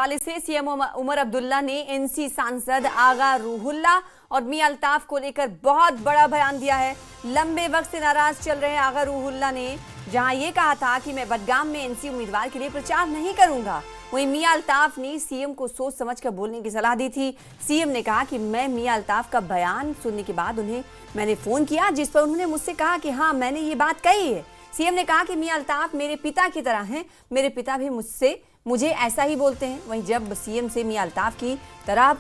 हवाले से सीएम उमर अब्दुल्ला ने एनसी सांसद आगा रूहुल्ला और मियां अल्ताफ को लेकर बहुत बड़ा बयान दिया है। लंबे वक्त से नाराज चल रहे आगा रूहुल्ला ने जहां ये कहा था कि मैं बडगाम में एनसी उम्मीदवार के लिए प्रचार नहीं करूंगा, वहीं मियां अल्ताफ ने सीएम को सोच समझकर बोलने की सलाह दी थी। सीएम ने कहा कि मैं मियां अल्ताफ का बयान सुनने के बाद उन्हें मैंने फोन किया, जिस पर उन्होंने मुझसे कहा कि हाँ मैंने ये बात कही है। सीएम ने कहा कि मियां अल्ताफ मेरे पिता की तरह हैं, मेरे पिता भी मुझे ऐसा ही बोलते हैं। वहीं जब सीएम से मियां अल्ताफ की तरफ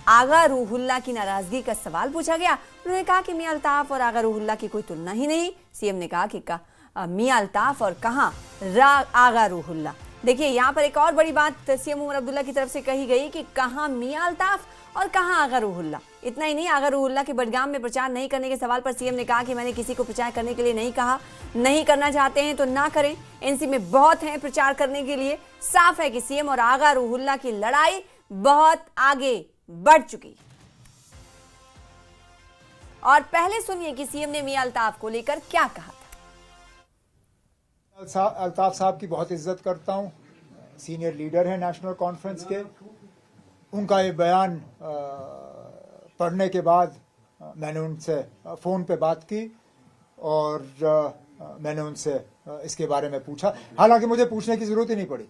आगा रूहुल्ला की नाराजगी का सवाल पूछा गया, उन्होंने कहा कि मियां अल्ताफ और आगा रूहुल्ला की कोई तुलना ही नहीं। सीएम ने कहा कि मियां अल्ताफ और कहां आगा रूहुल्ला। देखिए यहाँ पर एक और बड़ी बात सीएम उमर अब्दुल्ला की तरफ से कही गई कि कहां मियां अल्ताफ और कहां आगा रूहुल्ला। इतना ही नहीं, आगा रूहुल्ला के बडगाम में प्रचार नहीं करने के सवाल पर सीएम ने कहा कि मैंने किसी को प्रचार करने के लिए नहीं कहा, नहीं करना चाहते हैं तो ना करें, एनसी में बहुत हैं प्रचार करने के लिए। साफ है कि सीएम और आगा रूहुल्ला की लड़ाई बहुत आगे बढ़ चुकी। और पहले सुनिए कि सीएम ने मियां अल्ताफ को लेकर क्या कहा था। अल्ताफ साहब की बहुत इज्जत करता हूं, सीनियर लीडर है नेशनल कॉन्फ्रेंस के। उनका ये बयान पढ़ने के बाद मैंने उनसे फ़ोन पे बात की और मैंने उनसे इसके बारे में पूछा। हालांकि मुझे पूछने की ज़रूरत ही नहीं पड़ी।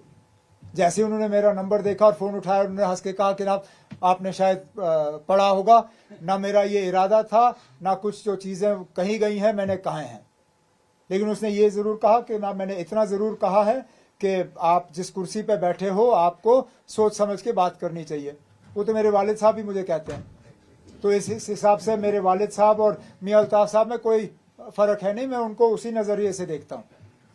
जैसे उन्होंने मेरा नंबर देखा और फ़ोन उठाया, उन्होंने हंस के कहा कि ना आपने शायद पढ़ा होगा, ना मेरा ये इरादा था, ना कुछ जो चीज़ें कही गई हैं मैंने कहे हैं। लेकिन उसने ये ज़रूर कहा कि ना मैंने इतना ज़रूर कहा है कि आप जिस कुर्सी पे बैठे हो आपको सोच समझ के बात करनी चाहिए। वो तो मेरे वालिद साहब भी मुझे कहते हैं। तो इस हिसाब से मेरे वालिद साहब और मियां अल्ताफ साहब में कोई फ़र्क है नहीं। मैं उनको उसी नज़रिए से देखता हूँ।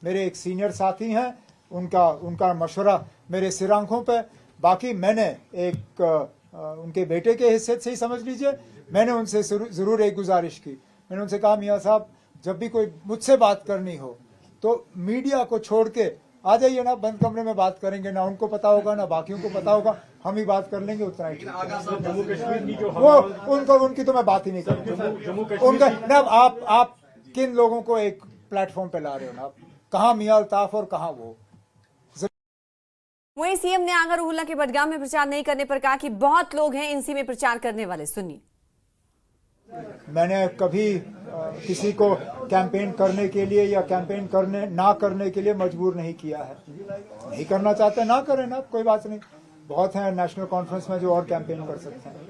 मेरे एक सीनियर साथी हैं, उनका मशवरा मेरे सिर आंखों पे। बाकी मैंने एक उनके बेटे के हिस्से से ही समझ लीजिए, मैंने उनसे ज़रूर एक गुजारिश की। मैंने उनसे कहा मियां साहब जब भी कोई मुझसे बात करनी हो तो मीडिया को छोड़ के आ जाइए ना, बंद कमरे में बात करेंगे, ना उनको पता होगा ना बाकियों को पता होगा, हम ही बात कर लेंगे, उतना ही ठीक है। वो उनकी तो मैं बात ही नहीं करूँगा। उनका ना आप किन लोगों को एक प्लेटफॉर्म पे ला रहे हो ना, कहाँ मियां अल्ताफ और कहाँ वो। वहीं सीएम ने आगा रूहुल्ला के बडगाम में प्रचार नहीं करने पर कहा कि बहुत लोग हैं एनसी में प्रचार करने वाले। सुनिए। मैंने कभी किसी को कैंपेन करने के लिए या कैंपेन ना करने के लिए मजबूर नहीं किया है। नहीं करना चाहते ना करें ना, कोई बात नहीं। बहुत हैं नेशनल कॉन्फ्रेंस में जो और कैंपेन कर सकते हैं।